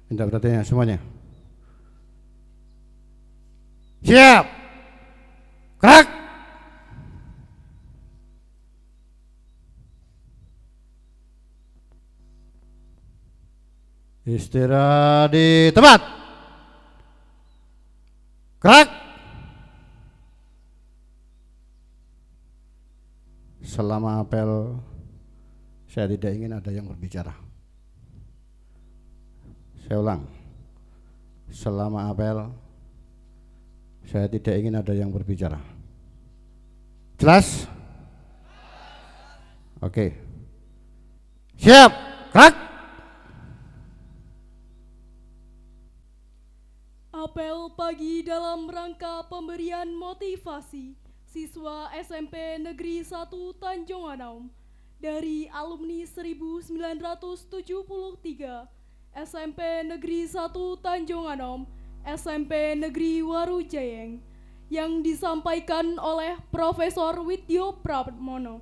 Minta perhatiannya semuanya. Siap. Gerak. Istirahat di tempat. Gerak. Selama apel, saya tidak ingin ada yang berbicara. Saya ulang. Selama apel, saya tidak ingin ada yang berbicara. Jelas? Oke. Siap. Gerak. Apel pagi dalam rangka pemberian motivasi siswa SMP Negeri 1 Tanjung Anom dari alumni 1973 SMP Negeri 1 Tanjung Anom, SMP Negeri Warujayeng yang disampaikan oleh Profesor Widyo Pramono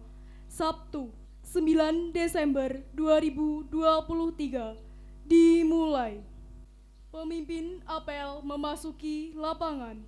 Sabtu 9 Desember 2023 dimulai. Pemimpin apel memasuki lapangan.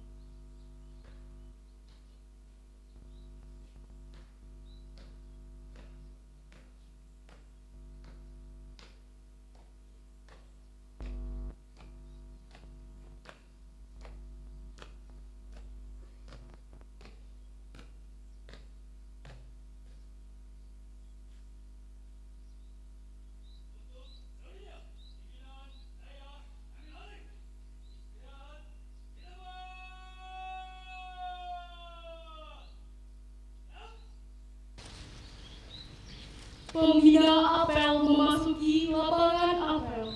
Pembina apel memasuki lapangan apel.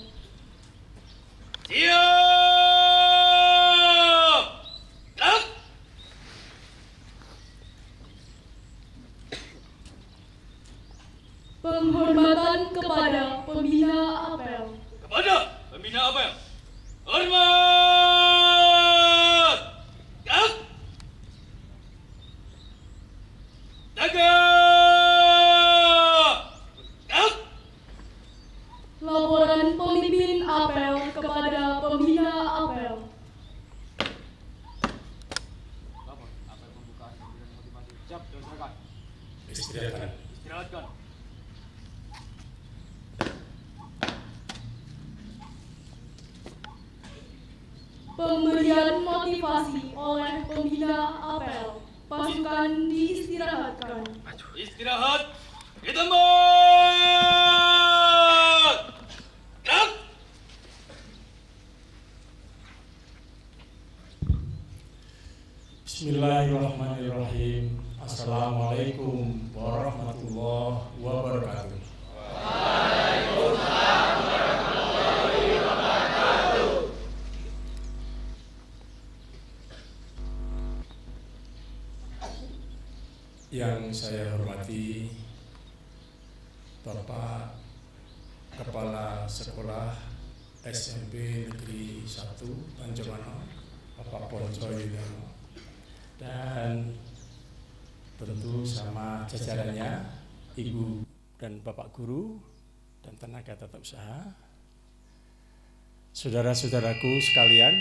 Siap! Gerak! Penghormatan kepada pembina apel. Kepada pembina apel, hormat! Gerak! Jaga! Gerak! Laporan pemimpin apel kepada pembina apel. Apel pembukaan pemberian motivasi. Siap, silakan. Istirahatkan. Istirahatkan. Pemberian motivasi oleh pembina apel. Pasukan diistirahatkan. Istirahat di tempat. Gerak! Bismillahirrahmanirrahim. Assalamualaikum warahmatullahi wabarakatuh. Yang saya hormati Bapak Kepala Sekolah SMP Negeri 1 Tanjung Anom, Bapak Ponco Yudono, dan tentu sama jajarannya, Ibu dan Bapak Guru dan tenaga tata usaha, saudara-saudaraku sekalian,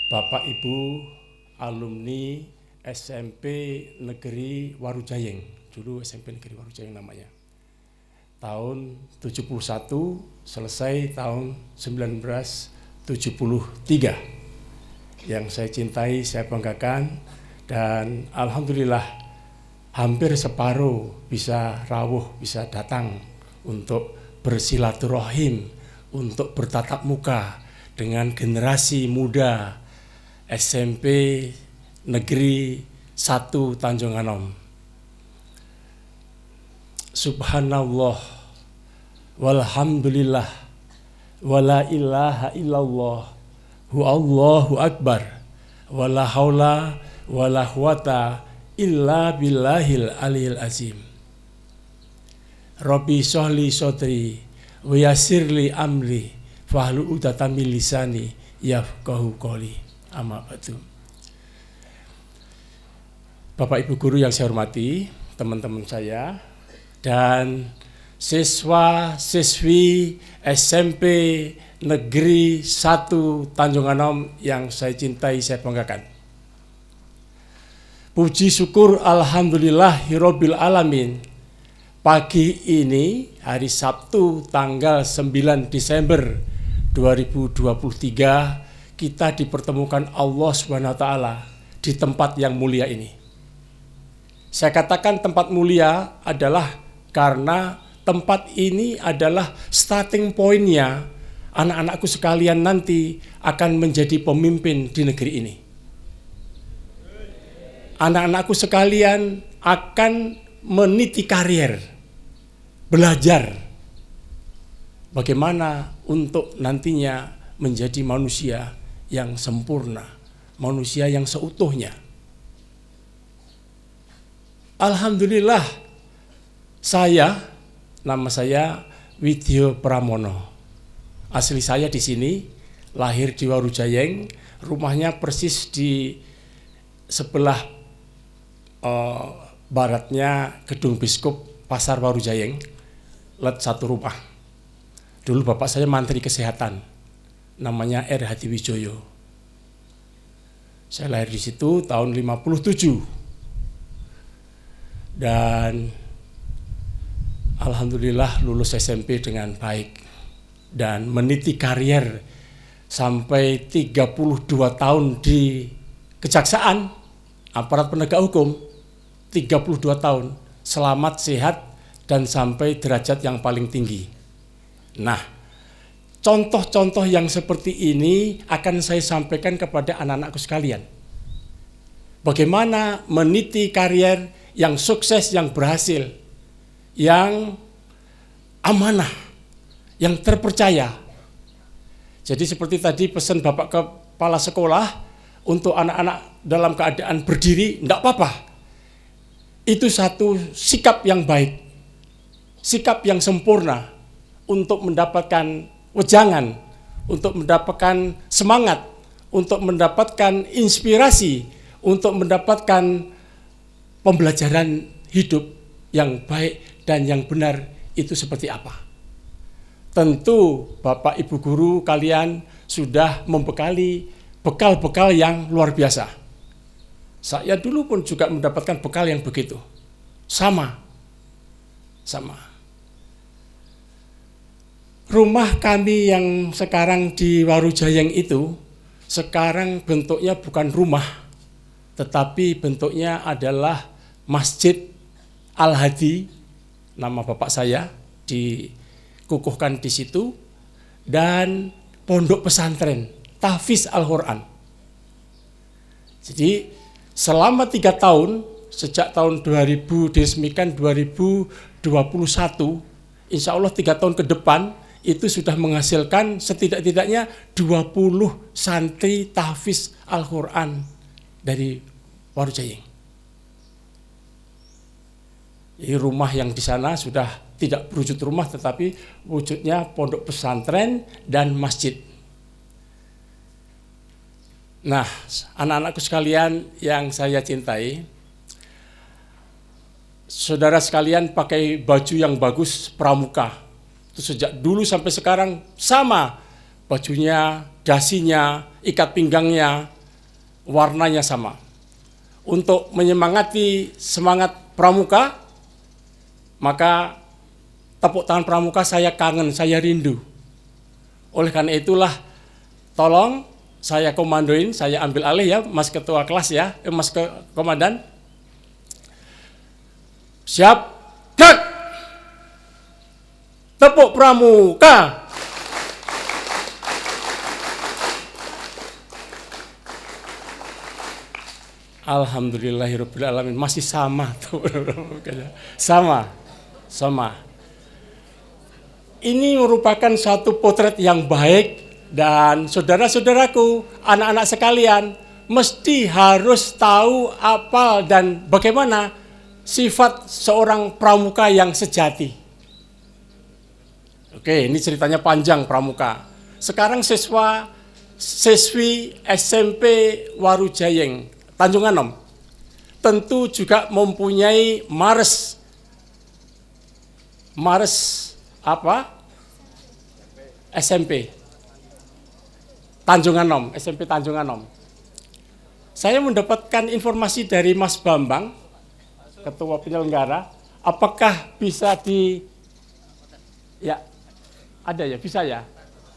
Bapak Ibu alumni SMP Negeri Warujayeng, dulu SMP Negeri Warujayeng namanya. Tahun 71 selesai tahun 1973. Yang saya cintai, saya banggakan, dan alhamdulillah hampir separuh bisa rawuh, bisa datang untuk bersilaturahim, untuk bertatap muka dengan generasi muda SMP Negeri 1 Tanjung Anom. Subhanallah walhamdulillah wala ilaha illallah hu Allahu akbar wala haula wala quwata illa billahil aliyil azim. Rabbi sholli sodri wa yassirli amri fahlul 'uqdatam min lisani yafqahu qouli. Amma ba'du. Bapak Ibu guru yang saya hormati, teman-teman saya, dan siswa-siswi SMP Negeri 1 Tanjung Anom yang saya cintai, saya banggakan. Puji syukur alhamdulillahirabbil alamin. Pagi ini hari Sabtu tanggal 9 Desember 2023 kita dipertemukan Allah SWT di tempat yang mulia ini. Saya katakan tempat mulia adalah karena tempat ini adalah starting point-nya anak-anakku sekalian nanti akan menjadi pemimpin di negeri ini. Anak-anakku sekalian akan meniti karier, belajar bagaimana untuk nantinya menjadi manusia yang sempurna, manusia yang seutuhnya. Alhamdulillah, nama saya Widyo Pramono. Asli saya di sini, lahir di Warujayeng, rumahnya persis di sebelah baratnya Gedung Biskup Pasar Warujayeng, let satu rumah. Dulu bapak saya Menteri Kesehatan, namanya R. Hadiwijoyo. Saya lahir di situ tahun 57. Dan alhamdulillah lulus SMP dengan baik dan meniti karier sampai 32 tahun di kejaksaan, aparat penegak hukum. 32 tahun, selamat, sehat, dan sampai derajat yang paling tinggi. Nah, contoh-contoh yang seperti ini akan saya sampaikan kepada anak-anakku sekalian. Bagaimana meniti karier yang sukses, yang berhasil, yang amanah, yang terpercaya. Jadi seperti tadi pesan Bapak Kepala Sekolah, untuk anak-anak dalam keadaan berdiri, enggak apa-apa. Itu satu sikap yang baik, sikap yang sempurna untuk mendapatkan wejangan, untuk mendapatkan semangat, untuk mendapatkan inspirasi, untuk mendapatkan pembelajaran hidup yang baik dan yang benar itu seperti apa. Tentu Bapak Ibu Guru kalian sudah membekali bekal-bekal yang luar biasa. Saya dulu pun juga mendapatkan bekal yang begitu. Sama. Rumah kami yang sekarang di Warujayeng itu, sekarang bentuknya bukan rumah, tetapi bentuknya adalah Masjid Al-Hadi, nama bapak saya, dikukuhkan di situ, dan pondok pesantren, Tahfiz Al-Quran. Jadi, selama 3 tahun, sejak tahun 2000 diresmikan 2021, insya Allah 3 tahun ke depan itu sudah menghasilkan setidak-tidaknya 20 santri tahfiz Al-Quran dari Warujayeng. Jadi rumah yang di sana sudah tidak berwujud rumah, tetapi wujudnya pondok pesantren dan masjid. Nah, anak-anakku sekalian yang saya cintai, saudara sekalian pakai baju yang bagus pramuka. Itu sejak dulu sampai sekarang sama. Bajunya, dasinya, ikat pinggangnya, warnanya sama. Untuk menyemangati semangat pramuka, maka tepuk tangan pramuka saya kangen, saya rindu. Oleh karena itulah, tolong saya komandoin, saya ambil alih ya, Mas Ketua Kelas ya, Mas Komandan. Siap, gerak! Tepuk pramuka! Alhamdulillahirrahmanirrahim, masih sama tuh, sama. Ini merupakan satu potret yang baik. Dan saudara-saudaraku, anak-anak sekalian, mesti harus tahu, apal, dan bagaimana sifat seorang pramuka yang sejati. Oke, ini ceritanya panjang pramuka. Sekarang siswi SMP Warujayeng, Tanjung Anom, tentu juga mempunyai Mares apa? SMP Tanjung Anom, SMP Tanjung Anom. Saya mendapatkan informasi dari Mas Bambang, Ketua Penyelenggara, apakah bisa ada ya, bisa ya,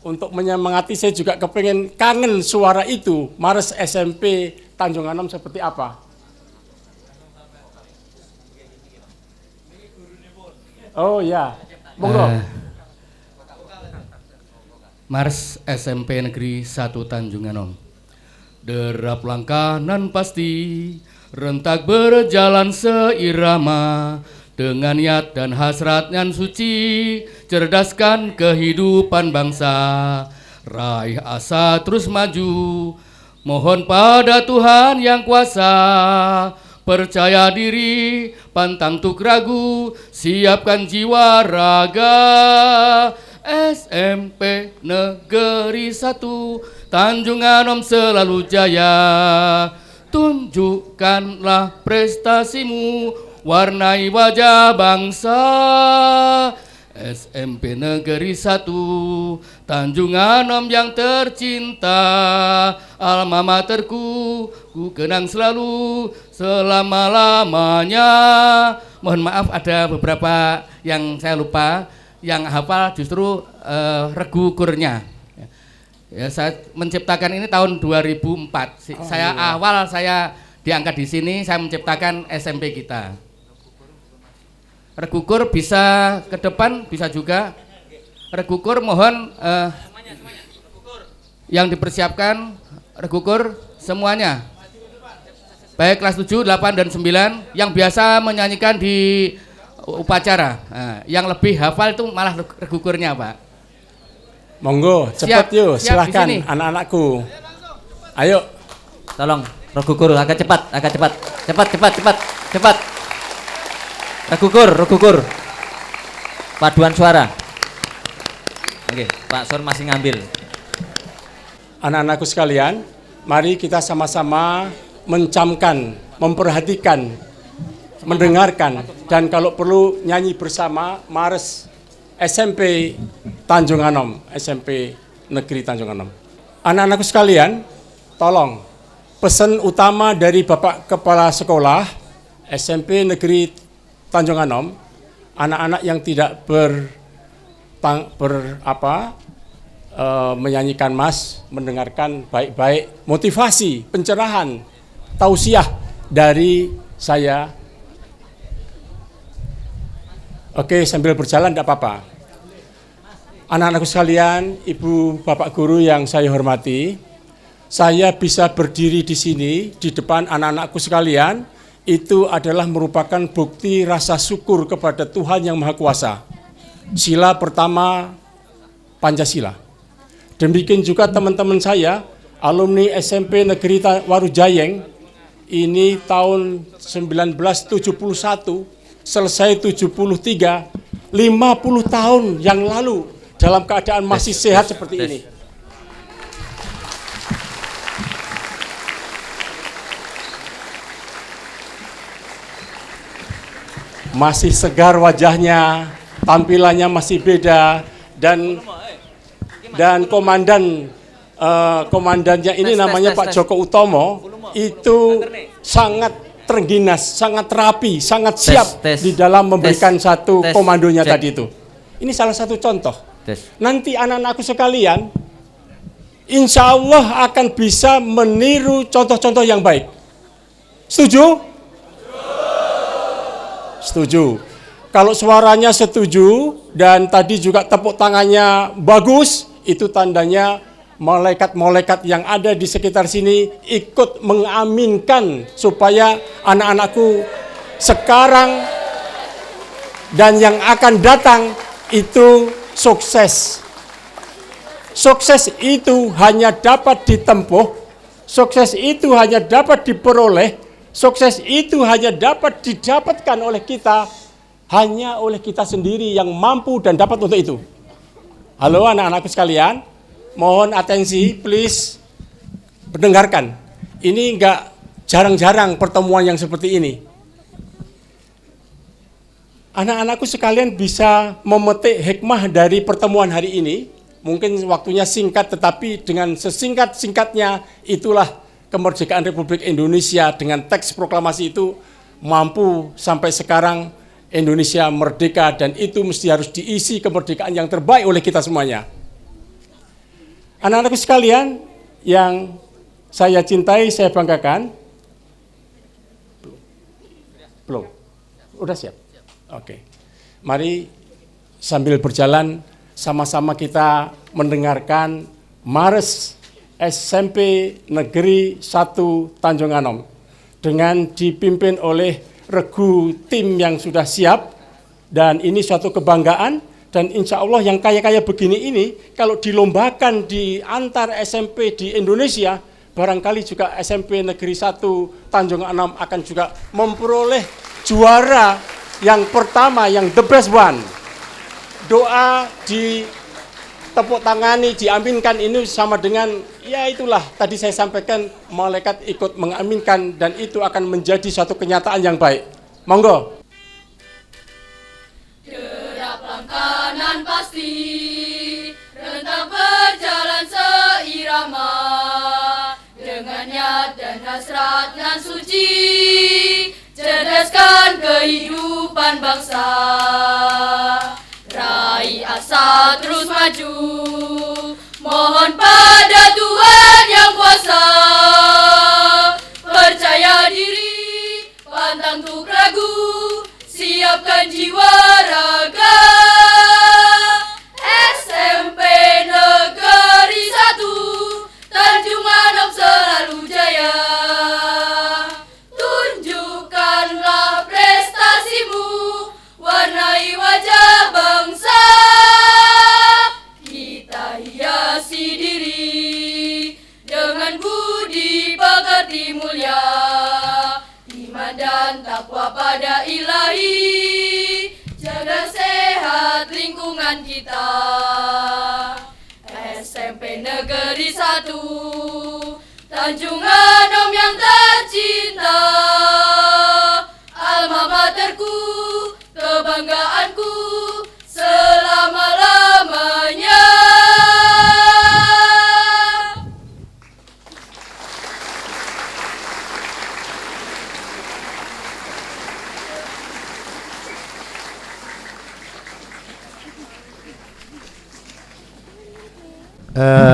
untuk menyemangati. Saya juga kepengen kangen suara itu, Mares SMP Tanjung Anom seperti apa. Oh ya, monggo. Mares SMP Negeri 1 Tanjung Anom. Derap langkah nan pasti, rentak berjalan seirama, dengan niat dan hasrat yang suci, cerdaskan kehidupan bangsa. Raih asa terus maju, mohon pada Tuhan yang kuasa. Percaya diri, pantang tuk ragu, siapkan jiwa raga. SMP Negeri 1 Tanjung Anom selalu jaya. Tunjukkanlah prestasimu, warnai wajah bangsa. SMP Negeri 1 Tanjung Anom yang tercinta, alma materku, ku kenang selalu selama-lamanya. Mohon maaf ada beberapa yang saya lupa. Yang hafal justru Regu Kurnya. Ya, saya menciptakan ini tahun 2004. Saya diangkat di sini, saya menciptakan SMP kita. Regu Kur bisa ke depan, bisa juga. Regu Kur mohon yang dipersiapkan Regu Kur semuanya. Baik kelas 7, 8 dan 9 yang biasa menyanyikan di upacara. Nah, yang lebih hafal itu malah Regu Kurnya, Pak. Monggo, cepat yuk, silahkan anak-anakku. Ayo. Tolong, Regu Kur agak cepat. Cepat. Regu Kur. Paduan suara. Oke, Pak Sur masih ngambil. Anak-anakku sekalian, mari kita sama-sama mencamkan, memperhatikan, mendengarkan, dan kalau perlu nyanyi bersama Mares SMP Tanjung Anom, SMP Negeri Tanjung Anom. Anak-anakku sekalian, tolong pesan utama dari Bapak Kepala Sekolah SMP Negeri Tanjung Anom, anak-anak yang tidak menyanyikan mas, mendengarkan baik-baik motivasi, pencerahan, tausiah dari saya. Oke, sambil berjalan tidak apa-apa. Anak-anakku sekalian, ibu, bapak guru yang saya hormati, saya bisa berdiri di sini di depan anak-anakku sekalian, itu adalah merupakan bukti rasa syukur kepada Tuhan yang Maha Kuasa. Sila pertama Pancasila. Demikian juga teman-teman saya, alumni SMP Negeri Warujayeng, ini tahun 1971, selesai 73, 50 tahun yang lalu dalam keadaan masih sehat seperti ini. Masih segar wajahnya, tampilannya masih beda, dan komandannya ini namanya Pak Joko Utomo, itu sangat terengginas, sangat rapi, sangat siap di dalam memberikan satu komandonya tadi itu. Ini salah satu contoh. Nanti anak-anakku sekalian, insya Allah akan bisa meniru contoh-contoh yang baik. Setuju? Setuju. Kalau suaranya setuju dan tadi juga tepuk tangannya bagus, itu tandanya malaikat-malaikat yang ada di sekitar sini ikut mengaminkan supaya anak-anakku sekarang dan yang akan datang itu sukses. Sukses itu hanya dapat ditempuh, sukses itu hanya dapat diperoleh, sukses itu hanya dapat didapatkan oleh kita, hanya oleh kita sendiri yang mampu dan dapat untuk itu. Halo anak-anakku sekalian, mohon atensi, please, mendengarkan. Ini enggak jarang-jarang pertemuan yang seperti ini. anak-anakku sekalian bisa memetik hikmah dari pertemuan hari ini. Mungkin waktunya singkat, tetapi dengan sesingkat-singkatnya itulah kemerdekaan Republik Indonesia. Dengan teks proklamasi itu mampu sampai sekarang Indonesia merdeka, dan itu mesti harus diisi kemerdekaan yang terbaik oleh kita semuanya. Anak-anakku sekalian yang saya cintai, saya banggakan. Belum? Udah siap? Oke. Mari sambil berjalan sama-sama kita mendengarkan Mares SMP Negeri 1 Tanjung Anom dengan dipimpin oleh regu tim yang sudah siap, dan ini suatu kebanggaan. Dan insya Allah yang kaya-kaya begini ini kalau dilombakan di antar SMP di Indonesia, barangkali juga SMP Negeri 1 Tanjung Anom akan juga memperoleh juara yang pertama, yang the best one. Doa di tepuk tangani, diaminkan, ini sama dengan, ya itulah tadi saya sampaikan, malaikat ikut mengaminkan, dan itu akan menjadi suatu kenyataan yang baik. Monggo. Derap langkanan pasti, rentang berjalan seirama, dengan niat dan hasrat nan suci, cerdaskan kehidupan bangsa. Raih asa terus maju, mohon pada Tuhan yang kuasa. Percaya diri, pantang untuk ragu, siapkan jiwa raga. SMP Negeri 1 Tanjung Anom selalu jaya. Tunjukkanlah prestasimu, warnai wajah bangsa. Kita hiasi diri dengan budi pekerti mulia, iman dan takwa pada Ilahi, jaga sehat lingkungan kita. SMP Negeri 1 Tanjung Anom yang tercinta, alma materku, kebanggaanku selama-lamanya.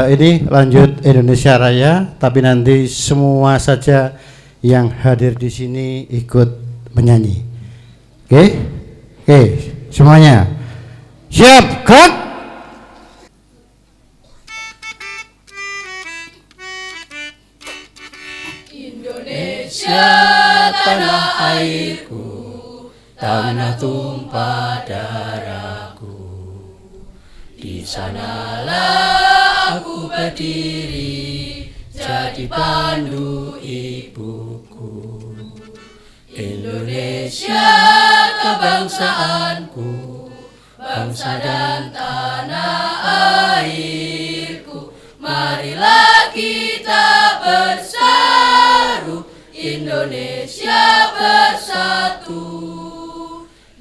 Ini lanjut Indonesia Raya, tapi nanti semua saja yang hadir di sini ikut menyanyi. Oke? Oke, semuanya. Siap, gerak. Indonesia tanah airku, tanah tumpah darahku. Di sanalah aku berdiri, jadi pandu ibuku. Indonesia kebangsaanku, bangsa dan tanah airku. Marilah kita berseru, Indonesia bersatu.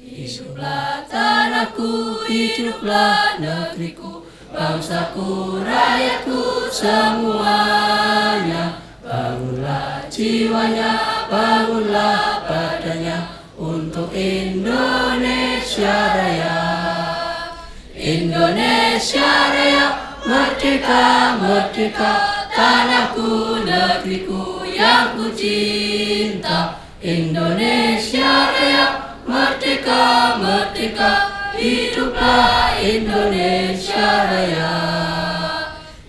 Hiduplah tanahku, hiduplah negeriku, bangsaku, rakyatku semuanya. Bangunlah jiwanya, bangunlah badannya untuk Indonesia Raya. Indonesia Raya, merdeka, merdeka, tanahku, negeriku yang ku cinta. Indonesia Raya, merdeka, merdeka, hiduplah Indonesia Raya.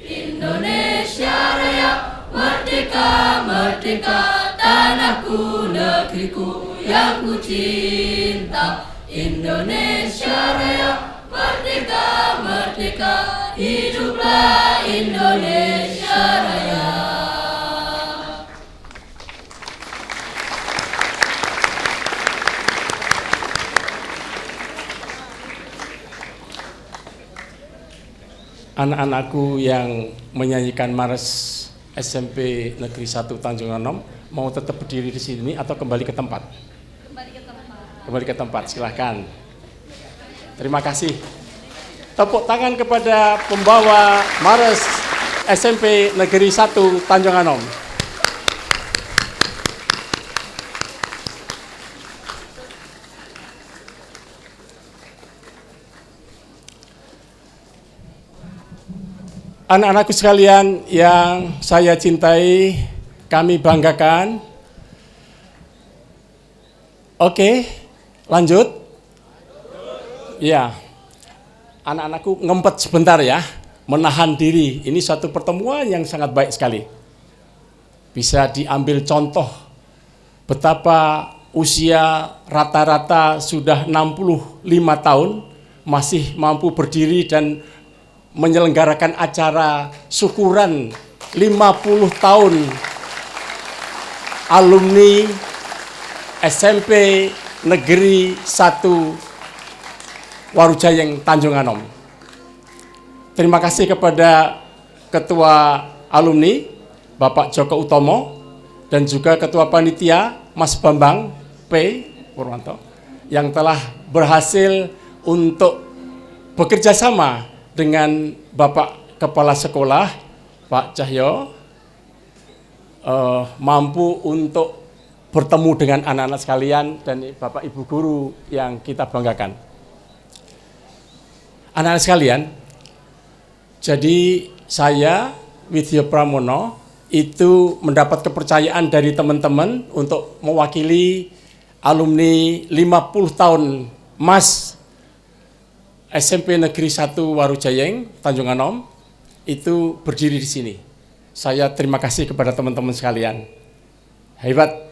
Indonesia Raya, merdeka, merdeka, tanahku, negeriku yang ku cinta. Indonesia Raya, merdeka, merdeka, hiduplah Indonesia Raya. Anak-anakku yang menyanyikan Mares SMP Negeri 1 Tanjung Anom mau tetap berdiri di sini atau kembali ke tempat? Kembali ke tempat. Kembali ke tempat, silahkan. Terima kasih. Tepuk tangan kepada pembawa Mares SMP Negeri 1 Tanjung Anom. Anak-anakku sekalian yang saya cintai, kami banggakan. Oke, lanjut. Ya, anak-anakku ngempet sebentar ya, menahan diri. Ini suatu pertemuan yang sangat baik sekali. Bisa diambil contoh betapa usia rata-rata sudah 65 tahun masih mampu berdiri dan menyelenggarakan acara syukuran 50 tahun alumni SMP Negeri 1 Warujayeng Tanjung Anom. Terima kasih kepada Ketua Alumni Bapak Joko Utomo dan juga Ketua Panitia Mas Bambang P. Purwanto yang telah berhasil untuk bekerja sama dengan Bapak Kepala Sekolah Pak Cahyo mampu untuk bertemu dengan anak-anak sekalian dan Bapak Ibu Guru yang kita banggakan. Anak-anak sekalian, jadi saya Widya Pramono itu mendapat kepercayaan dari teman-teman untuk mewakili alumni 50 tahun Mas SMP Negeri 1 Warujayeng Tanjung Anom itu berdiri di sini. Saya terima kasih kepada teman-teman sekalian. Hebat.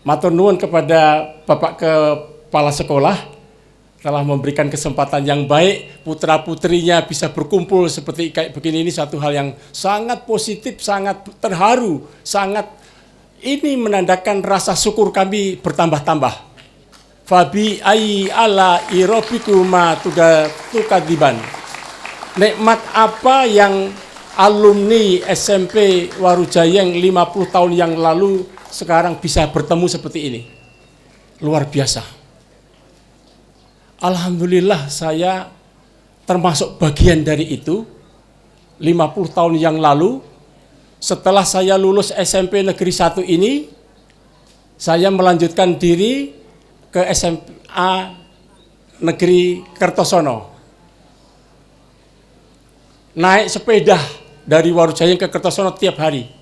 Matur nuwun kepada Bapak Kepala Sekolah telah memberikan kesempatan yang baik, putra-putrinya bisa berkumpul seperti kayak begini. Ini satu hal yang sangat positif, sangat terharu, sangat ini menandakan rasa syukur kami bertambah-tambah. Fabi ai ala irobikuma tukadiban. Nikmat apa yang alumni SMP Warujayeng 50 tahun yang lalu sekarang bisa bertemu seperti ini. Luar biasa. Alhamdulillah saya termasuk bagian dari itu. 50 tahun yang lalu setelah saya lulus SMP Negeri 1 ini, saya melanjutkan diri ke SMA Negeri Kertosono. Naik sepeda dari Warujayeng ke Kertosono tiap hari.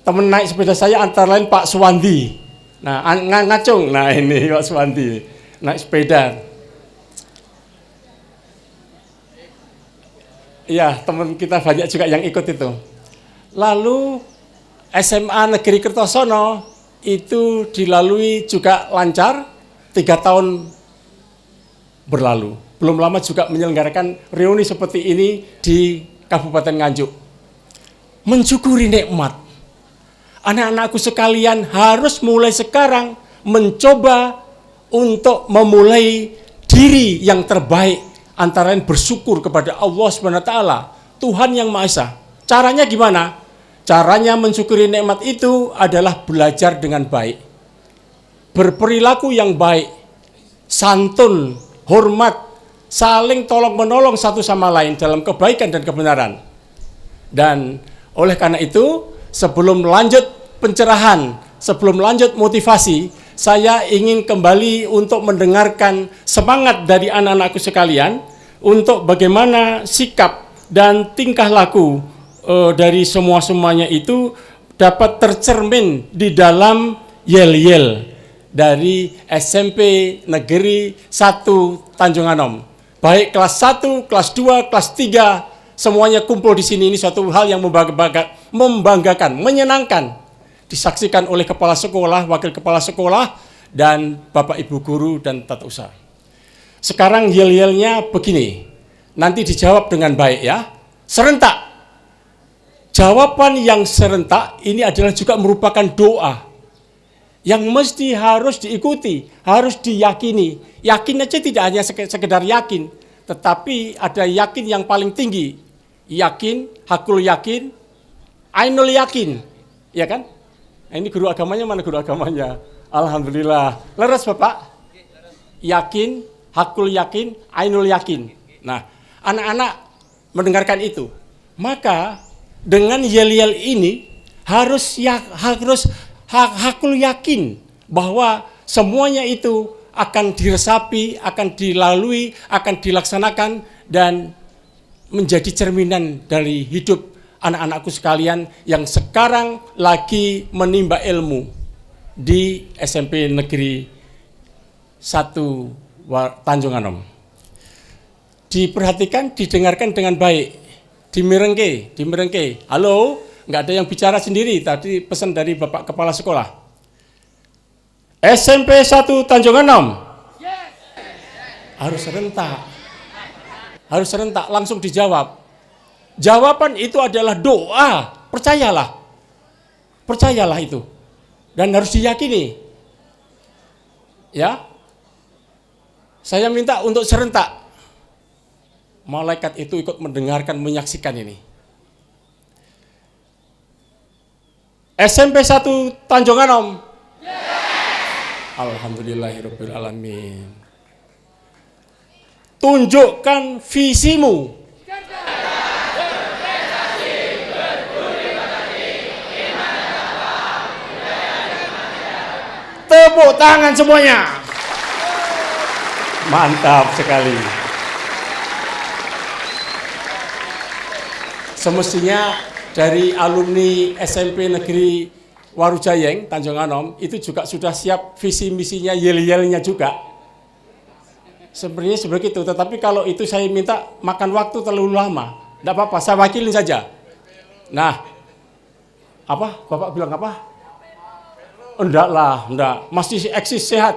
Temen naik sepeda saya antara lain Pak Suwandi. Nah, ngacung. Nah, ini Pak Suwandi naik sepeda. Iya, teman kita banyak juga yang ikut itu. Lalu SMA Negeri Kertosono itu dilalui juga lancar 3 tahun berlalu. Belum lama juga menyelenggarakan reuni seperti ini di Kabupaten Nganjuk. Mensyukuri nikmat. Anak-anakku sekalian harus mulai sekarang mencoba untuk memulai diri yang terbaik, antara lain bersyukur kepada Allah SWT, Tuhan yang Maha Esa. Caranya gimana? Caranya mensyukuri nikmat itu adalah belajar dengan baik. Berperilaku yang baik, santun, hormat, saling tolong-menolong satu sama lain dalam kebaikan dan kebenaran. Dan oleh karena itu, sebelum lanjut pencerahan, sebelum lanjut motivasi, saya ingin kembali untuk mendengarkan semangat dari anak-anakku sekalian untuk bagaimana sikap dan tingkah laku dari semuanya itu dapat tercermin di dalam yel-yel dari SMP Negeri 1 Tanjung Anom. Baik kelas 1, kelas 2, kelas 3, semuanya kumpul di sini. Ini suatu hal yang membanggakan, menyenangkan. Disaksikan oleh kepala sekolah, wakil kepala sekolah, dan Bapak Ibu guru dan tata usaha. Sekarang yel-yelnya begini, nanti dijawab dengan baik ya, serentak. Jawaban yang serentak ini adalah juga merupakan doa yang mesti harus diikuti, harus diyakini. Yakin aja tidak hanya sekedar yakin, tetapi ada yakin yang paling tinggi. Yakin, hakul yakin, ainul yakin, ya kan? Nah, ini guru agamanya mana guru agamanya? Alhamdulillah. Leres Bapak? Yakin, hakul yakin, ainul yakin. Nah, anak-anak mendengarkan itu. Maka dengan yel-yel ini harus hakul yakin bahwa semuanya itu akan diresapi, akan dilalui, akan dilaksanakan dan menjadi cerminan dari hidup anak-anakku sekalian yang sekarang lagi menimba ilmu di SMP Negeri 1 Tanjung Anom. Diperhatikan, didengarkan dengan baik, dimerengke. Halo, nggak ada yang bicara sendiri, tadi pesan dari Bapak Kepala Sekolah. SMP 1 Tanjung Anom. Harus serentak, langsung dijawab. Jawaban itu adalah doa, percayalah itu, dan harus diyakini. Ya, saya minta untuk serentak. Malaikat itu ikut mendengarkan, menyaksikan ini. SMP 1 Tanjung Anom. Alhamdulillahirabbil alamin. Tunjukkan visimu. Tepuk tangan semuanya. Mantap sekali. Semestinya dari alumni SMP Negeri Warujayeng, Tanjung Anom, itu juga sudah siap visi misinya, yel-yelnya juga. Sebenarnya seperti itu, tetapi kalau itu saya minta makan waktu terlalu lama. Tidak apa-apa, saya wakilin saja. Nah, apa? Bapak bilang apa? Enggak, masih eksis sehat.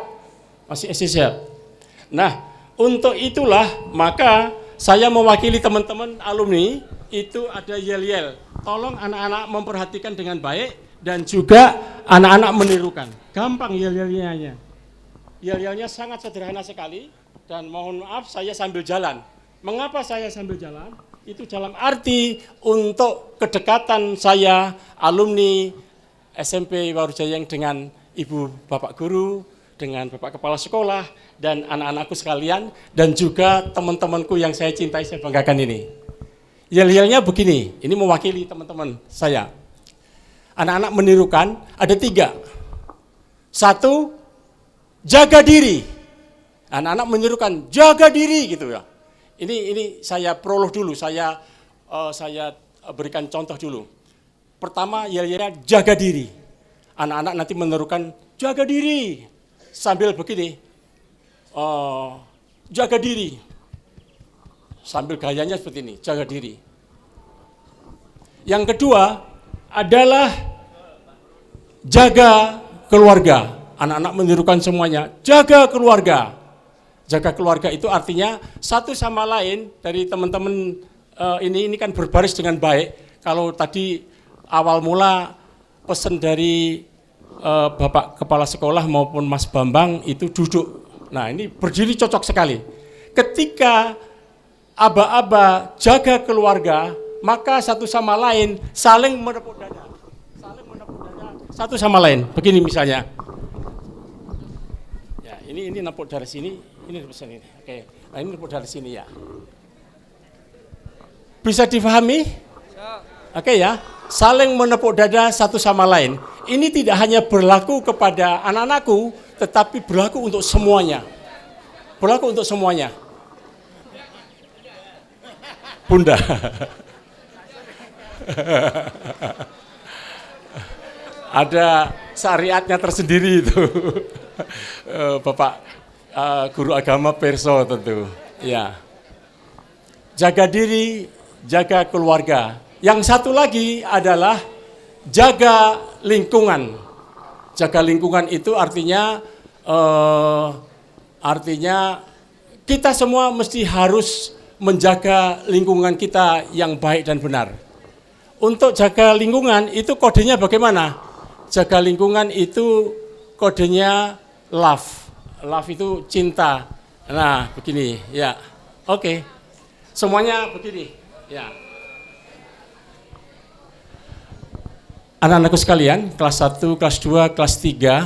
Nah, untuk itulah maka saya mewakili teman-teman alumni, itu ada yel-yel. Tolong anak-anak memperhatikan dengan baik dan juga anak-anak menirukan. Gampang yel-yelnya. Yel-yelnya sangat sederhana sekali dan mohon maaf saya sambil jalan. Mengapa saya sambil jalan? Itu dalam arti untuk kedekatan saya alumni SMP Warujayeng dengan Ibu Bapak Guru, dengan Bapak Kepala Sekolah, dan anak-anakku sekalian, dan juga teman-temanku yang saya cintai, saya banggakan ini. Yel-yelnya begini, ini mewakili teman-teman saya. Anak-anak menirukan, ada 3. 1, jaga diri. Anak-anak menirukan, jaga diri gitu ya. Ini saya prolog dulu, saya berikan contoh dulu. Pertama, yel-yelnya jaga diri. Anak-anak nanti menirukan jaga diri sambil begini, jaga diri, sambil gayanya seperti ini, jaga diri. Yang kedua adalah jaga keluarga. Anak-anak menirukan semuanya, jaga keluarga. Jaga keluarga itu artinya satu sama lain dari teman-teman ini kan berbaris dengan baik. Kalau tadi awal mula pesan dari Bapak Kepala Sekolah maupun Mas Bambang itu duduk. Nah, ini berdiri cocok sekali. Ketika aba-aba jaga keluarga, maka satu sama lain saling menepuk dada. Satu sama lain. Begini misalnya. Ya, ini nepuk dari sini, ini pesan ini. Oke. Nah, ini nepuk dari sini ya. Bisa difahami? Oke ya. Saling menepuk dada satu sama lain. Ini tidak hanya berlaku kepada anak-anakku, tetapi berlaku untuk semuanya. Berlaku untuk semuanya. Bunda. Ada syariatnya tersendiri itu. Bapak guru agama Perso tentu. Ya. Jaga diri, jaga keluarga. Yang satu lagi adalah jaga lingkungan. Jaga lingkungan itu artinya kita semua mesti harus menjaga lingkungan kita yang baik dan benar. Untuk jaga lingkungan itu kodenya bagaimana? Jaga lingkungan itu kodenya love. Love itu cinta. Nah, begini ya. Oke. Semuanya begini. Ya. Anak-anakku sekalian, kelas 1, kelas 2, kelas 3,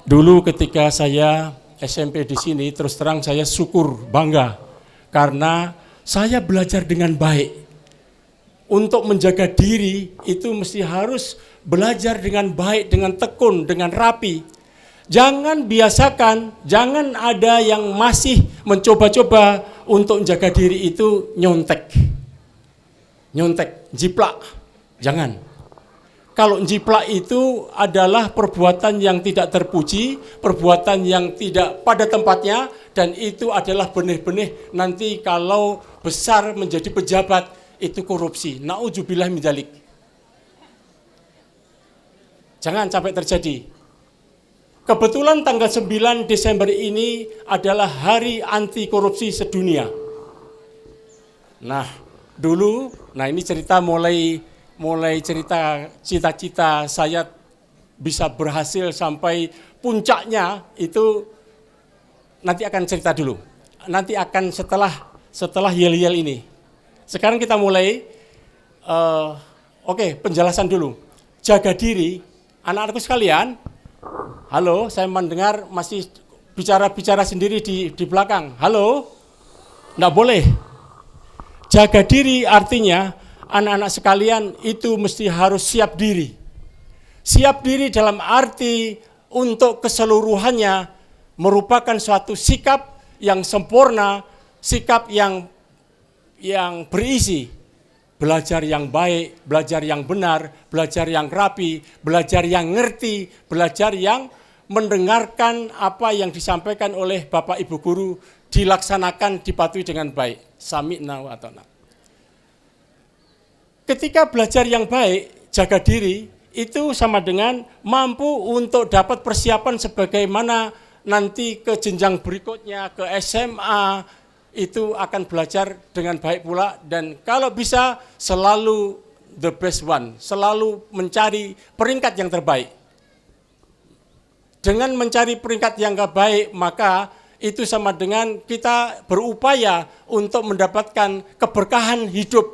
Dulu ketika saya SMP di sini, terus terang saya syukur, bangga. Karena saya belajar dengan baik. Untuk menjaga diri itu mesti harus belajar dengan baik, dengan tekun, dengan rapi. Jangan biasakan, jangan ada yang masih mencoba-coba untuk menjaga diri itu nyontek, jiplak, jangan. Kalau jiplak itu adalah perbuatan yang tidak terpuji, perbuatan yang tidak pada tempatnya, dan itu adalah benih-benih nanti kalau besar menjadi pejabat, itu korupsi. Na'udzubillah min dzalik. Jangan sampai terjadi. Kebetulan tanggal 9 Desember ini adalah hari anti korupsi sedunia. Nah, dulu, ini cerita mulai cerita cita-cita saya bisa berhasil sampai puncaknya itu nanti akan cerita dulu. Nanti akan setelah yel-yel ini. Sekarang kita mulai, penjelasan dulu. Jaga diri, anak-anakku sekalian. Halo, saya mendengar masih bicara sendiri di belakang. Halo, enggak boleh. Jaga diri artinya anak-anak sekalian itu mesti harus siap diri. Siap diri dalam arti untuk keseluruhannya merupakan suatu sikap yang sempurna, sikap yang berisi. Belajar yang baik, belajar yang benar, belajar yang rapi, belajar yang ngerti, belajar yang mendengarkan apa yang disampaikan oleh Bapak Ibu Guru, dilaksanakan, dipatuhi dengan baik. Sami'na wa ata'na. Ketika belajar yang baik, jaga diri, itu sama dengan mampu untuk dapat persiapan sebagaimana nanti ke jenjang berikutnya, ke SMA, itu akan belajar dengan baik pula, dan kalau bisa selalu the best one, selalu mencari peringkat yang terbaik. Dengan mencari peringkat yang terbaik, maka itu sama dengan kita berupaya untuk mendapatkan keberkahan hidup,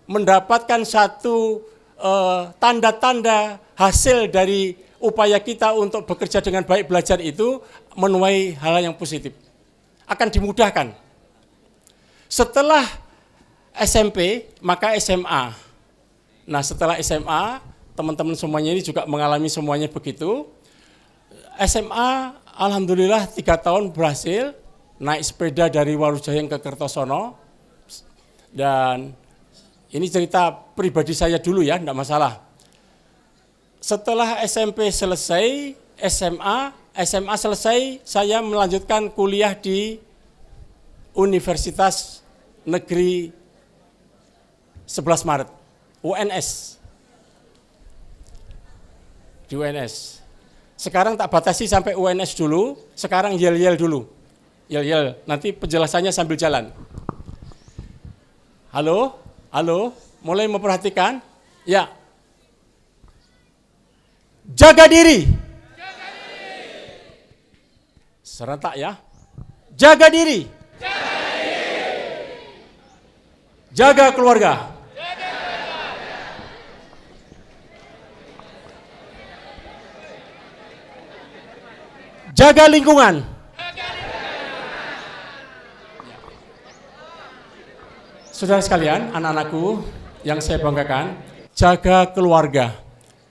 mendapatkan satu tanda-tanda hasil dari upaya kita untuk bekerja dengan baik, belajar itu menuai hal yang positif. Akan dimudahkan. Setelah SMP, maka SMA. Nah, setelah SMA, teman-teman semuanya ini juga mengalami semuanya begitu. SMA, alhamdulillah 3 tahun berhasil naik sepeda dari Warujayang ke Kertosono. Dan ini cerita pribadi saya dulu ya, enggak masalah. Setelah SMP selesai, SMA selesai, saya melanjutkan kuliah di Universitas Negeri 11 Maret, UNS. Di UNS. Sekarang tak batasi sampai UNS dulu, sekarang yel-yel dulu. Yel-yel, nanti penjelasannya sambil jalan. Halo, mulai memperhatikan? Ya. Jaga diri. Serentak ya. Jaga diri. Jaga keluarga. Jaga lingkungan. Saudara sekalian, anak-anakku yang saya banggakan, jaga keluarga.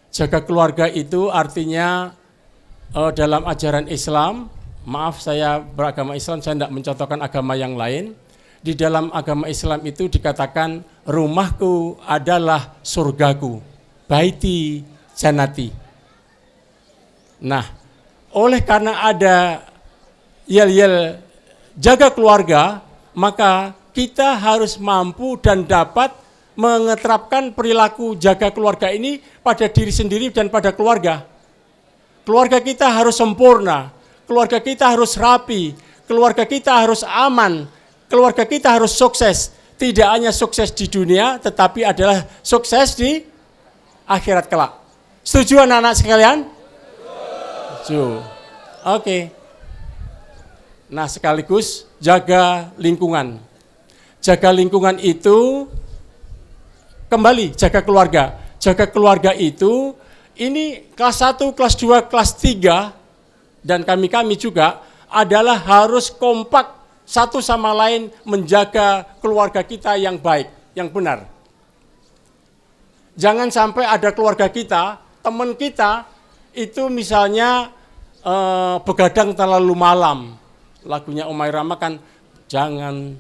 Jaga keluarga itu artinya dalam ajaran Islam, maaf saya beragama Islam, saya tidak mencontohkan agama yang lain. Di dalam agama Islam itu dikatakan rumahku adalah surgaku, baiti jannati. Nah, oleh karena ada yel-yel jaga keluarga, maka kita harus mampu dan dapat mengeterapkan perilaku jaga keluarga ini pada diri sendiri dan pada keluarga. Keluarga kita harus sempurna, keluarga kita harus rapi, keluarga kita harus aman, keluarga kita harus sukses. Tidak hanya sukses di dunia, tetapi adalah sukses di akhirat kelak. Setuju anak-anak sekalian? Setuju. Oke. Nah, sekaligus jaga lingkungan. Jaga lingkungan itu kembali jaga keluarga. Jaga keluarga itu ini kelas 1, kelas 2, kelas 3 dan kami-kami juga adalah harus kompak satu sama lain menjaga keluarga kita yang baik, yang benar. Jangan sampai ada keluarga kita, teman kita itu misalnya begadang terlalu malam. Lagunya Omai Rama kan, jangan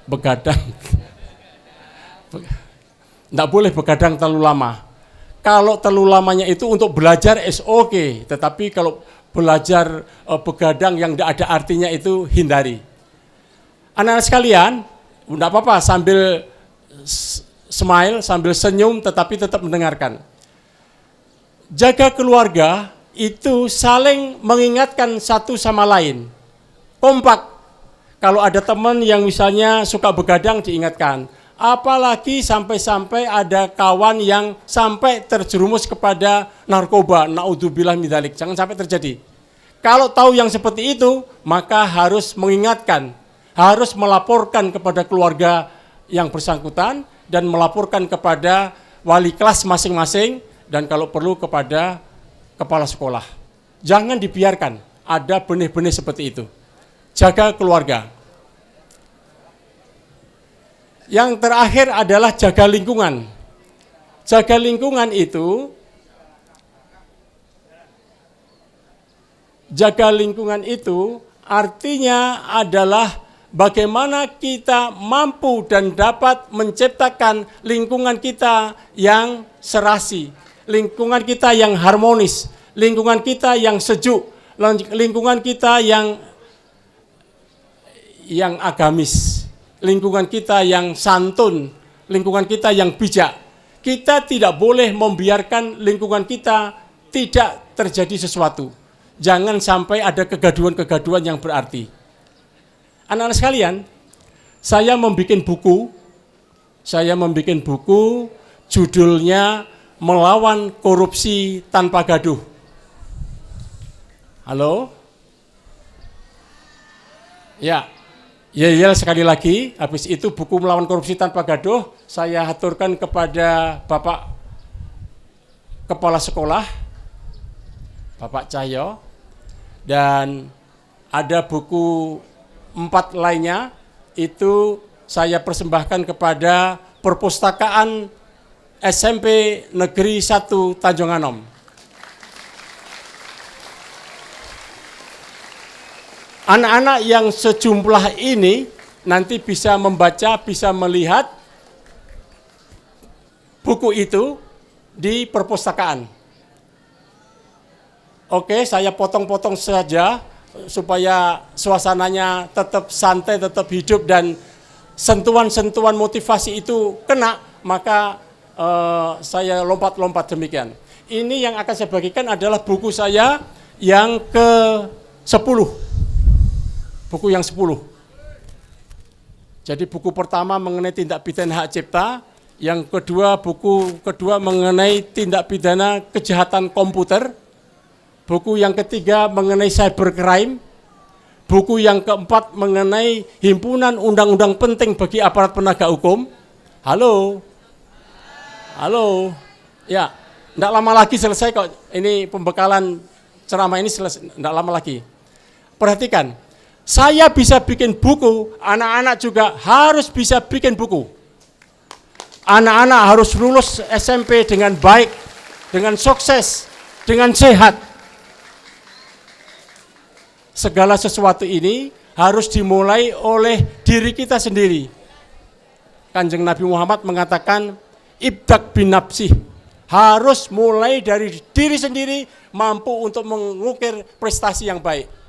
begadang. Tidak boleh begadang terlalu lama. Kalau terlalu lamanya itu untuk belajar is okay, tetapi kalau belajar begadang yang tidak ada artinya itu hindari. Anak-anak sekalian, tidak apa-apa sambil smile, sambil senyum, tetapi tetap mendengarkan. Jaga keluarga itu saling mengingatkan satu sama lain. Kompak. Kalau ada teman yang misalnya suka begadang diingatkan. Apalagi sampai-sampai ada kawan yang sampai terjerumus kepada narkoba. Naudzubillah min dzalik. Jangan sampai terjadi. Kalau tahu yang seperti itu, maka harus mengingatkan, harus melaporkan kepada keluarga yang bersangkutan dan melaporkan kepada wali kelas masing-masing dan kalau perlu kepada kepala sekolah. Jangan dibiarkan ada benih-benih seperti itu. Jaga keluarga. Yang terakhir adalah jaga lingkungan. Jaga lingkungan itu artinya adalah bagaimana kita mampu dan dapat menciptakan lingkungan kita yang serasi, lingkungan kita yang harmonis, lingkungan kita yang sejuk, lingkungan kita yang agamis, lingkungan kita yang santun, lingkungan kita yang bijak. Kita tidak boleh membiarkan lingkungan kita tidak terjadi sesuatu. Jangan sampai ada kegaduhan-kegaduhan yang berarti. Anak-anak sekalian, saya membuat buku judulnya Melawan Korupsi Tanpa Gaduh. Halo? Ya. Ya, sekali lagi, habis itu buku Melawan Korupsi Tanpa Gaduh, saya haturkan kepada Bapak Kepala Sekolah, Bapak Cahyo, dan ada buku 4 lainnya, itu saya persembahkan kepada Perpustakaan SMP Negeri 1 Tanjung Anom. Anak-anak yang sejumlah ini nanti bisa membaca, bisa melihat buku itu di perpustakaan. Oke, saya potong-potong saja supaya suasananya tetap santai, tetap hidup dan sentuhan-sentuhan motivasi itu kena, maka saya lompat-lompat demikian. Ini yang akan saya bagikan adalah buku saya yang ke-10. Buku yang 10. Jadi buku pertama mengenai tindak pidana hak cipta, yang kedua buku kedua mengenai tindak pidana kejahatan komputer, buku yang ketiga mengenai cybercrime, buku yang keempat mengenai himpunan undang-undang penting bagi aparat penegak hukum. Halo? Ya, tidak lama lagi selesai kok. Ini pembekalan ceramah ini selesai, tidak lama lagi. Perhatikan. Saya bisa bikin buku, anak-anak juga harus bisa bikin buku. Anak-anak harus lulus SMP dengan baik, dengan sukses, dengan sehat. Segala sesuatu ini harus dimulai oleh diri kita sendiri. Kanjeng Nabi Muhammad mengatakan, ibdak bin nafsih, harus mulai dari diri sendiri mampu untuk mengukir prestasi yang baik.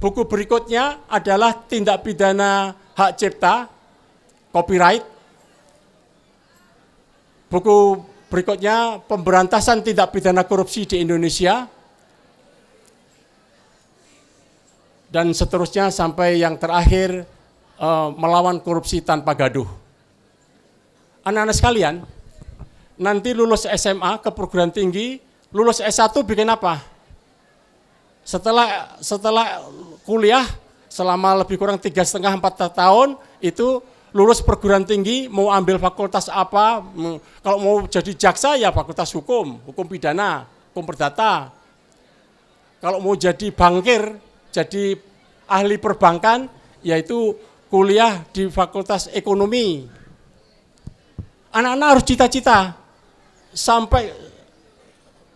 Buku berikutnya adalah tindak pidana hak cipta, copyright. Buku berikutnya pemberantasan tindak pidana korupsi di Indonesia. Dan seterusnya sampai yang terakhir melawan korupsi tanpa gaduh. Anak-anak sekalian, nanti lulus SMA ke perguruan tinggi, lulus S1 bikin apa? Setelah kuliah selama lebih kurang 3,5-4 tahun itu lulus perguruan tinggi, mau ambil fakultas apa, kalau mau jadi jaksa ya fakultas hukum pidana, hukum perdata. Kalau mau jadi bankir, jadi ahli perbankan, yaitu kuliah di Fakultas Ekonomi. Anak-anak harus cita-cita sampai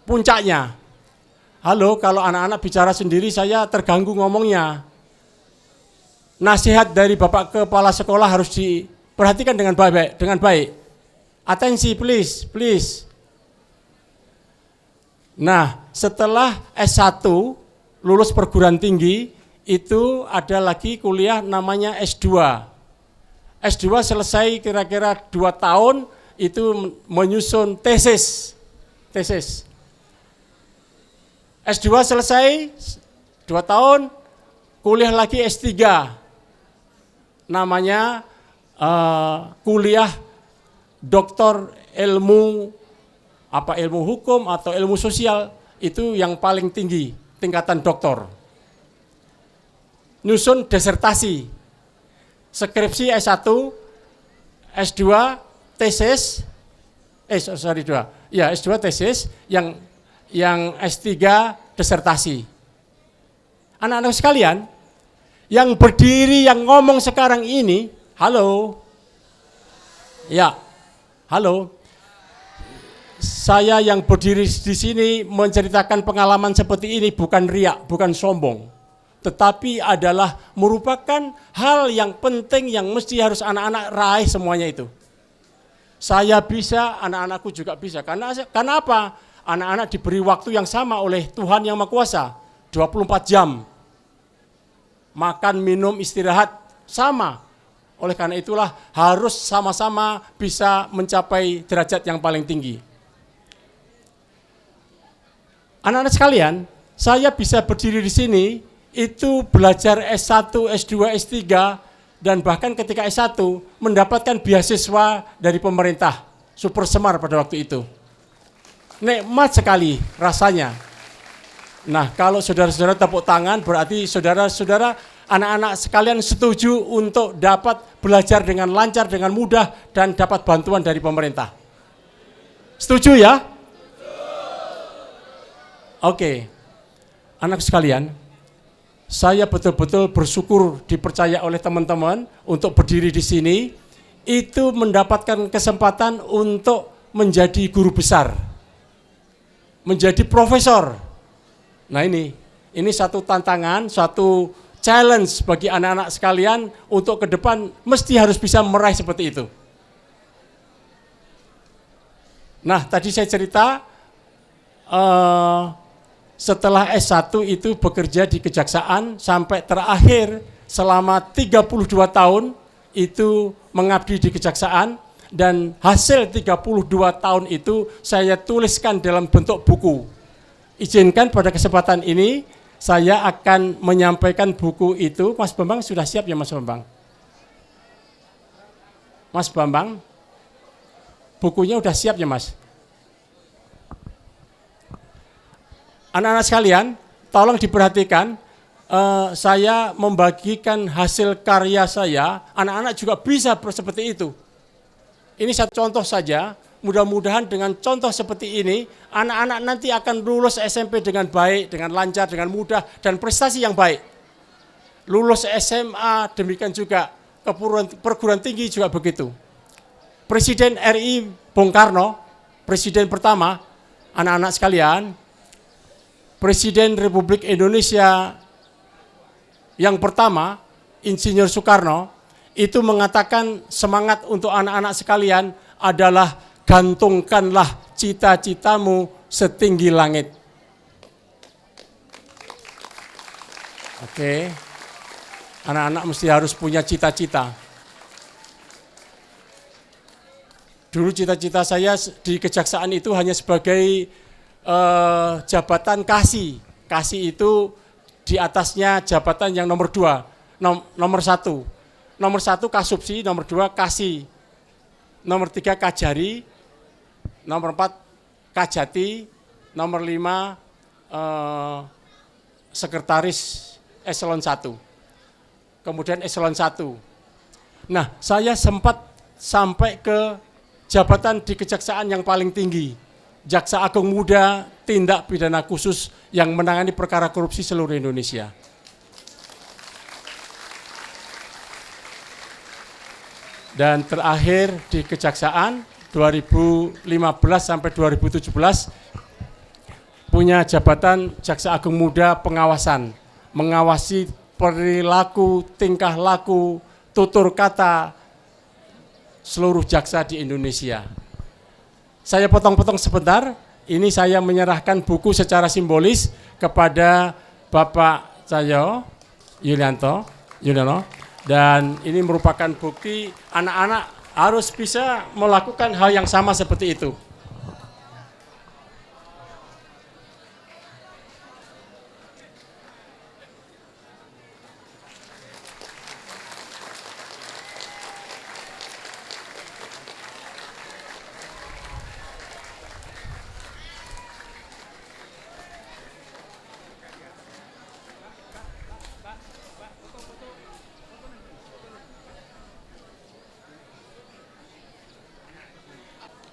puncaknya. Halo, kalau anak-anak bicara sendiri saya terganggu ngomongnya. Nasihat dari Bapak Kepala Sekolah harus diperhatikan dengan baik. Atensi, please. Nah, setelah S1 lulus perguruan tinggi, itu ada lagi kuliah namanya S2. S2 selesai kira-kira 2 tahun, itu menyusun tesis. S2 selesai 2 tahun, kuliah lagi S3. Namanya kuliah doktor ilmu hukum atau ilmu sosial, itu yang paling tinggi, tingkatan doktor. Nyusun disertasi, skripsi S1, S2, tesis, S2 tesis, yang S3 disertasi. Anak-anak sekalian, yang berdiri, yang ngomong sekarang ini, halo. Saya yang berdiri di sini menceritakan pengalaman seperti ini bukan riak, bukan sombong, tetapi adalah merupakan hal yang penting yang mesti harus anak-anak raih semuanya itu. Saya bisa, anak-anakku juga bisa. Karena apa? Anak-anak diberi waktu yang sama oleh Tuhan Yang Maha Kuasa, 24 jam. Makan, minum, istirahat sama. Oleh karena itulah harus sama-sama bisa mencapai derajat yang paling tinggi. Anak-anak sekalian, saya bisa berdiri di sini, itu belajar S1, S2, S3, dan bahkan ketika S1 mendapatkan beasiswa dari pemerintah, Super Semar pada waktu itu. Nikmat sekali rasanya. Nah, kalau saudara-saudara tepuk tangan, berarti saudara-saudara, anak-anak sekalian setuju untuk dapat belajar dengan lancar, dengan mudah, dan dapat bantuan dari pemerintah. Setuju ya? Oke, anak sekalian, saya betul-betul bersyukur dipercaya oleh teman-teman untuk berdiri di sini, itu mendapatkan kesempatan untuk menjadi guru besar, menjadi profesor. Nah ini satu tantangan, satu challenge bagi anak-anak sekalian untuk ke depan mesti harus bisa meraih seperti itu. Nah, tadi saya cerita setelah S1 itu bekerja di kejaksaan sampai terakhir selama 32 tahun itu mengabdi di kejaksaan, dan hasil 32 tahun itu saya tuliskan dalam bentuk buku. Izinkan pada kesempatan ini saya akan menyampaikan buku itu. Mas Bambang sudah siap ya, Mas Bambang? Mas Bambang, bukunya udah siap ya, Mas? Anak-anak sekalian, tolong diperhatikan, saya membagikan hasil karya saya, anak-anak juga bisa seperti itu. Ini satu contoh saja, mudah-mudahan dengan contoh seperti ini, anak-anak nanti akan lulus SMP dengan baik, dengan lancar, dengan mudah, dan prestasi yang baik. Lulus SMA, demikian juga ke perguruan tinggi juga begitu. Presiden RI Bung Karno, presiden pertama, anak-anak sekalian, Presiden Republik Indonesia yang pertama, Insinyur Soekarno, itu mengatakan semangat untuk anak-anak sekalian adalah gantungkanlah cita-citamu setinggi langit. Oke, anak-anak mesti harus punya cita-cita. Dulu cita-cita saya di kejaksaan itu hanya sebagai jabatan kasih. Kasih itu di atasnya jabatan yang nomor 2, nomor 1. Nomor 1 kasubsi, nomor 2 kasih. Nomor 3 kajari, nomor 4 kajati, nomor 5 sekretaris eselon 1. Kemudian eselon 1. Nah, saya sempat sampai ke jabatan di kejaksaan yang paling tinggi, Jaksa Agung Muda Tindak Pidana Khusus yang menangani perkara korupsi seluruh Indonesia. Dan terakhir di Kejaksaan 2015 sampai 2017 punya jabatan Jaksa Agung Muda Pengawasan, mengawasi perilaku, tingkah laku, tutur kata seluruh jaksa di Indonesia. Saya potong-potong sebentar, ini saya menyerahkan buku secara simbolis kepada Bapak saya Yulianto, dan ini merupakan bukti anak-anak harus bisa melakukan hal yang sama seperti itu.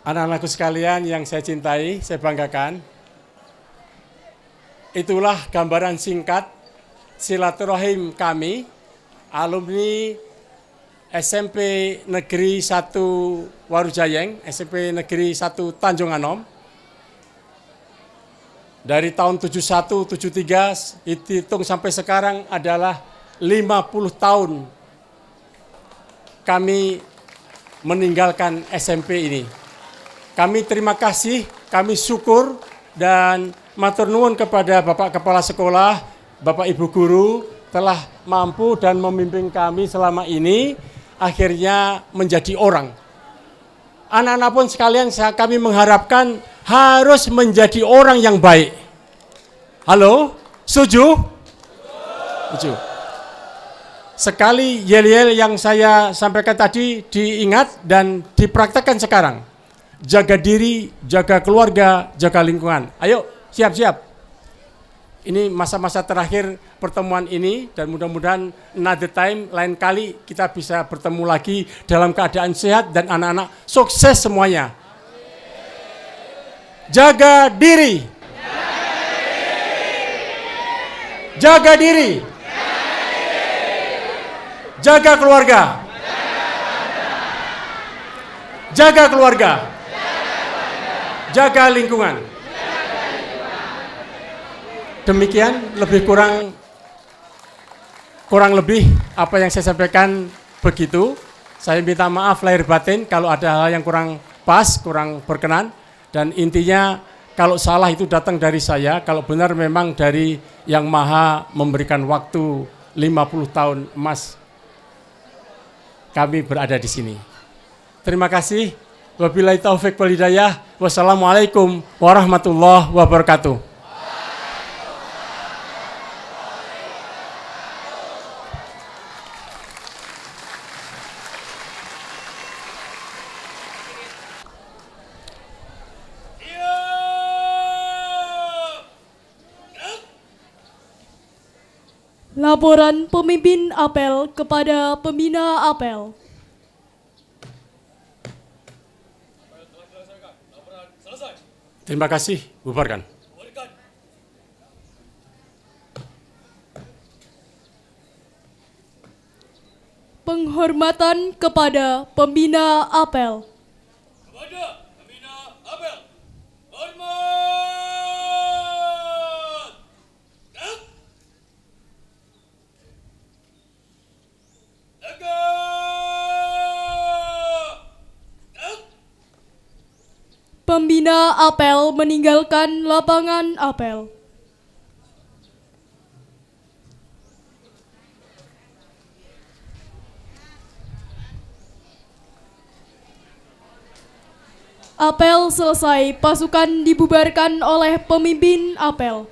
Anak-anakku sekalian yang saya cintai, saya banggakan, itulah gambaran singkat silaturahim kami, alumni SMP Negeri 1 Warujayeng, SMP Negeri 1 Tanjung Anom. Dari tahun 71, 73, hitung sampai sekarang adalah 50 tahun kami meninggalkan SMP ini. Kami terima kasih, kami syukur dan matur nuwun kepada Bapak Kepala Sekolah, Bapak Ibu Guru telah mampu dan memimpin kami selama ini akhirnya menjadi orang. Anak-anak pun sekalian kami mengharapkan harus menjadi orang yang baik. Halo, setuju? Setuju. Sekali yel-yel yang saya sampaikan tadi diingat dan dipraktekkan sekarang. Jaga diri, jaga keluarga, jaga lingkungan. Ayo, siap-siap. Ini masa-masa terakhir pertemuan ini dan mudah-mudahan another time, lain kali kita bisa bertemu lagi dalam keadaan sehat dan anak-anak sukses semuanya. Jaga diri. Jaga diri. Jaga keluarga. Jaga keluarga. Jaga lingkungan. Demikian lebih kurang lebih apa yang saya sampaikan begitu. Saya minta maaf lahir batin kalau ada hal yang kurang pas, kurang berkenan. Dan intinya kalau salah itu datang dari saya, kalau benar memang dari Yang Maha memberikan waktu 50 tahun emas kami berada di sini. Terima kasih. Wabillahi taufik wal hidayah. Wassalamualaikum warahmatullahi wabarakatuh. Laporan pemimpin apel kepada pembina apel. Terima kasih, bubarkan. Penghormatan kepada pembina apel. Kepada pembina apel, hormat. Pembina apel meninggalkan lapangan apel. Apel selesai, pasukan dibubarkan oleh pemimpin apel.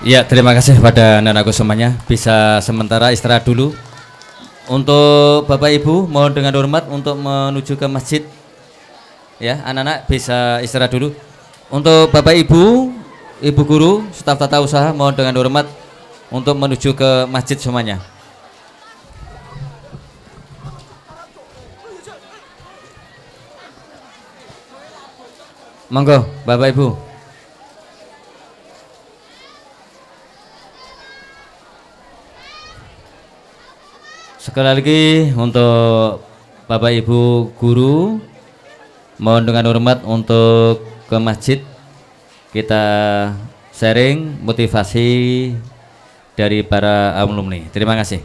Ya, terima kasih pada anak-anakku semuanya. Bisa sementara istirahat dulu. Untuk Bapak Ibu, mohon dengan hormat untuk menuju ke masjid. Ya, anak-anak bisa istirahat dulu. Untuk Bapak Ibu, Ibu Guru, staf tata usaha, mohon dengan hormat untuk menuju ke masjid semuanya. Monggo, Bapak Ibu. Sekali lagi untuk Bapak Ibu guru, mohon dengan hormat untuk ke masjid kita sharing motivasi dari para alumni. Terima kasih.